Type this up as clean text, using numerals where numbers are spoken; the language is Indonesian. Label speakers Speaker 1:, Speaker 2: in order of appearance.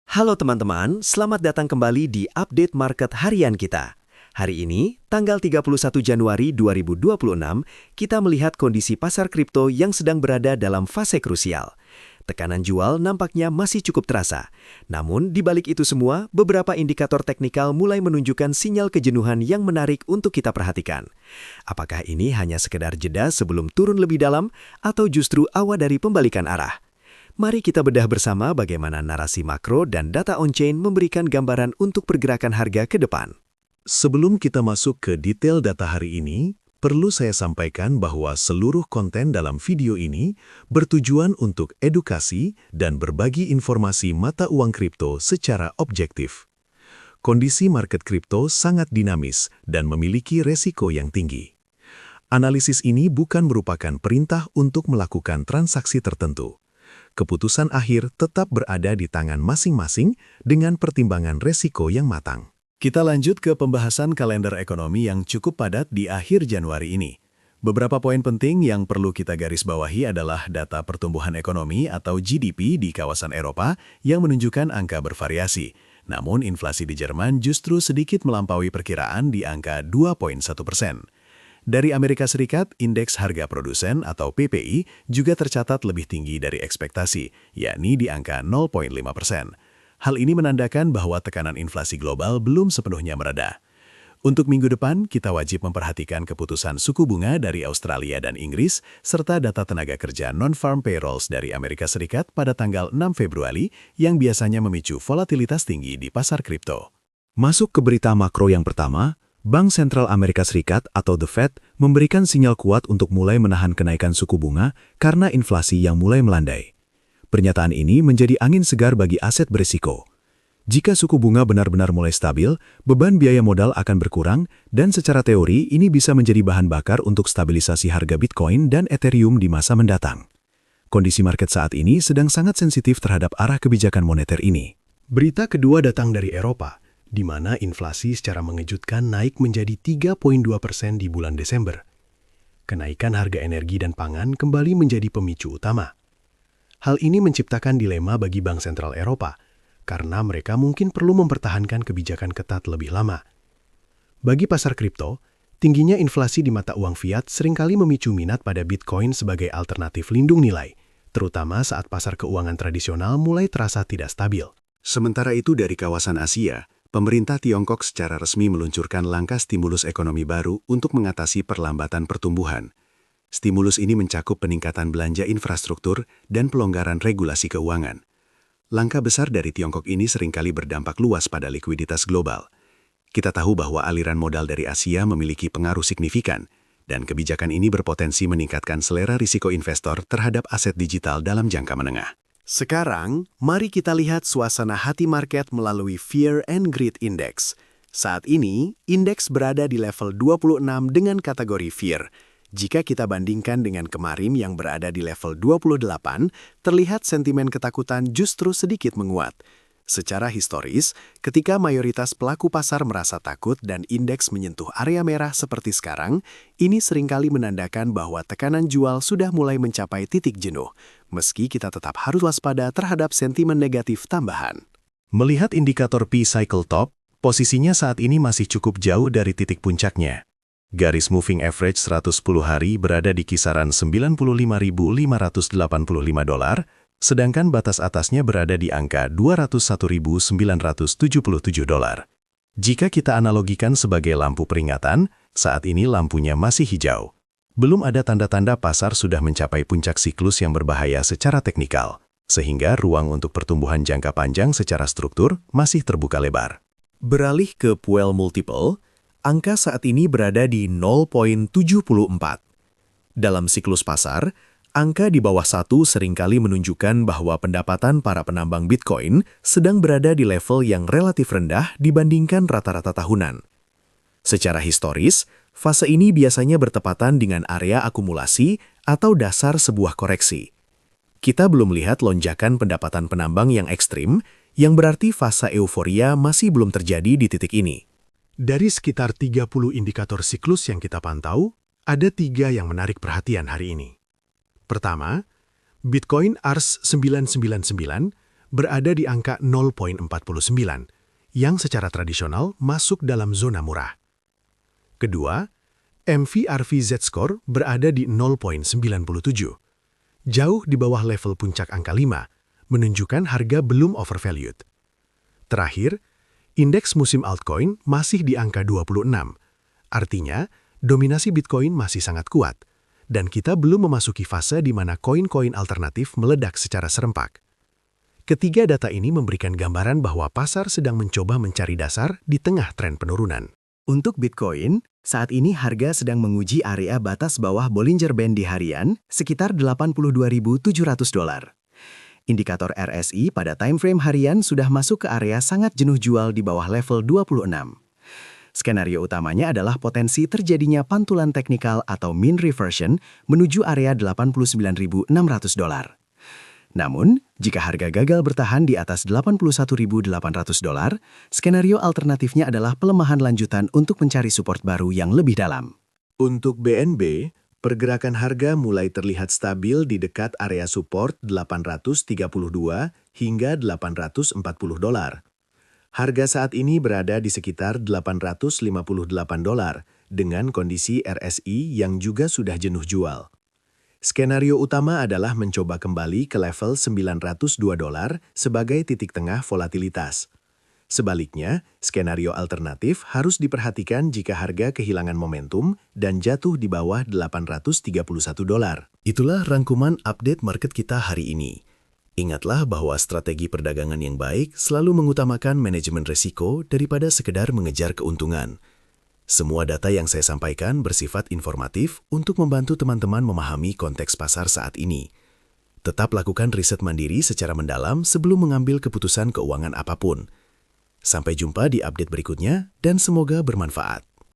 Speaker 1: Halo teman-teman, selamat datang kembali di Update Market Harian kita. Hari ini, tanggal 31 Januari 2026, kita melihat kondisi pasar kripto yang sedang berada dalam fase krusial. Tekanan jual nampaknya masih cukup terasa. Namun, di balik itu semua, beberapa indikator teknikal mulai menunjukkan sinyal kejenuhan yang menarik untuk kita perhatikan. Apakah ini hanya sekedar jeda sebelum turun lebih dalam, atau justru awal dari pembalikan arah? Mari kita bedah bersama bagaimana narasi makro dan data on-chain memberikan gambaran untuk pergerakan harga ke depan.
Speaker 2: Sebelum kita masuk ke detail data hari ini, perlu saya sampaikan bahwa seluruh konten dalam video ini bertujuan untuk edukasi dan berbagi informasi mata uang kripto secara objektif. Kondisi market kripto sangat dinamis dan memiliki resiko yang tinggi. Analisis ini bukan merupakan perintah untuk melakukan transaksi tertentu. Keputusan akhir tetap berada di tangan masing-masing dengan pertimbangan resiko yang matang. Kita lanjut ke pembahasan kalender ekonomi yang cukup padat di akhir Januari ini. Beberapa poin penting yang perlu kita garis bawahi adalah data pertumbuhan ekonomi atau GDP di kawasan Eropa yang menunjukkan angka bervariasi. Namun inflasi di Jerman justru sedikit melampaui perkiraan di angka 2,1%. Dari Amerika Serikat, indeks harga produsen atau PPI juga tercatat lebih tinggi dari ekspektasi, yakni di angka 0,5%. Hal ini menandakan bahwa tekanan inflasi global belum sepenuhnya mereda. Untuk minggu depan, kita wajib memperhatikan keputusan suku bunga dari Australia dan Inggris, serta data tenaga kerja non-farm payrolls dari Amerika Serikat pada tanggal 6 Februari yang biasanya memicu volatilitas tinggi di pasar kripto. Masuk ke berita makro yang pertama, Bank Sentral Amerika Serikat atau The Fed memberikan sinyal kuat untuk mulai menahan kenaikan suku bunga karena inflasi yang mulai melandai. Pernyataan ini menjadi angin segar bagi aset berisiko. Jika suku bunga benar-benar mulai stabil, beban biaya modal akan berkurang dan secara teori ini bisa menjadi bahan bakar untuk stabilisasi harga Bitcoin dan Ethereum di masa mendatang. Kondisi market saat ini sedang sangat sensitif terhadap arah kebijakan moneter ini. Berita kedua datang dari Eropa, di mana inflasi secara mengejutkan naik menjadi 3,2% di bulan Desember. Kenaikan harga energi dan pangan kembali menjadi pemicu utama. Hal ini menciptakan dilema bagi Bank Sentral Eropa, karena mereka mungkin perlu mempertahankan kebijakan ketat lebih lama. Bagi pasar kripto, tingginya inflasi di mata uang fiat seringkali memicu minat pada Bitcoin sebagai alternatif lindung nilai, terutama saat pasar keuangan tradisional mulai terasa tidak stabil. Sementara itu dari kawasan Asia, pemerintah Tiongkok secara resmi meluncurkan langkah stimulus ekonomi baru untuk mengatasi perlambatan pertumbuhan. Stimulus ini mencakup peningkatan belanja infrastruktur dan pelonggaran regulasi keuangan. Langkah besar dari Tiongkok ini seringkali berdampak luas pada likuiditas global. Kita tahu bahwa aliran modal dari Asia memiliki pengaruh signifikan, dan kebijakan ini berpotensi meningkatkan selera risiko investor terhadap aset digital dalam jangka menengah. Sekarang, mari kita lihat suasana hati market melalui Fear and Greed Index. Saat ini, indeks berada di level 26 dengan kategori Fear. Jika kita bandingkan dengan kemarin yang berada di level 28, terlihat sentimen ketakutan justru sedikit menguat. Secara historis, ketika mayoritas pelaku pasar merasa takut dan indeks menyentuh area merah seperti sekarang, ini seringkali menandakan bahwa tekanan jual sudah mulai mencapai titik jenuh, meski kita tetap harus waspada terhadap sentimen negatif tambahan. Melihat indikator P-Cycle Top, posisinya saat ini masih cukup jauh dari titik puncaknya. Garis moving average 110 hari berada di kisaran $95.585, sedangkan batas atasnya berada di angka $201.977. Jika kita analogikan sebagai lampu peringatan, saat ini lampunya masih hijau. Belum ada tanda-tanda pasar sudah mencapai puncak siklus yang berbahaya secara teknikal, sehingga ruang untuk pertumbuhan jangka panjang secara struktur masih terbuka lebar. Beralih ke Puel Multiple, angka saat ini berada di 0,74. Dalam siklus pasar, angka di bawah 1 seringkali menunjukkan bahwa pendapatan para penambang Bitcoin sedang berada di level yang relatif rendah dibandingkan rata-rata tahunan. Secara historis, fase ini biasanya bertepatan dengan area akumulasi atau dasar sebuah koreksi. Kita belum lihat lonjakan pendapatan penambang yang ekstrim, yang berarti fase euforia masih belum terjadi di titik ini. Dari sekitar 30 indikator siklus yang kita pantau, ada 3 yang menarik perhatian hari ini. Pertama, Bitcoin Ars 999 berada di angka 0,49, yang secara tradisional masuk dalam zona murah. Kedua, MVRV Z-Score berada di 0,97, jauh di bawah level puncak angka 5, menunjukkan harga belum overvalued. Terakhir, indeks musim altcoin masih di angka 26, artinya dominasi Bitcoin masih sangat kuat, dan kita belum memasuki fase di mana koin-koin alternatif meledak secara serempak. Ketiga data ini memberikan gambaran bahwa pasar sedang mencoba mencari dasar di tengah tren penurunan.
Speaker 1: Untuk Bitcoin, saat ini harga sedang menguji area batas bawah Bollinger Band di harian sekitar $82.700. Indikator RSI pada time frame harian sudah masuk ke area sangat jenuh jual di bawah level 26. Skenario utamanya adalah potensi terjadinya pantulan teknikal atau mean reversion menuju area $89.600. Namun, jika harga gagal bertahan di atas $81.800, skenario alternatifnya adalah pelemahan lanjutan untuk mencari support baru yang lebih dalam.
Speaker 2: Untuk BNB, pergerakan harga mulai terlihat stabil di dekat area support $832 hingga $840. Harga saat ini berada di sekitar $858 dengan kondisi RSI yang juga sudah jenuh jual. Skenario utama adalah mencoba kembali ke level $902 sebagai titik tengah volatilitas. Sebaliknya, skenario alternatif harus diperhatikan jika harga kehilangan momentum dan jatuh di bawah $831. Itulah rangkuman update market kita hari ini. Ingatlah bahwa strategi perdagangan yang baik selalu mengutamakan manajemen risiko daripada sekedar mengejar keuntungan. Semua data yang saya sampaikan bersifat informatif untuk membantu teman-teman memahami konteks pasar saat ini. Tetap lakukan riset mandiri secara mendalam sebelum mengambil keputusan keuangan apapun. Sampai jumpa di update berikutnya dan semoga bermanfaat.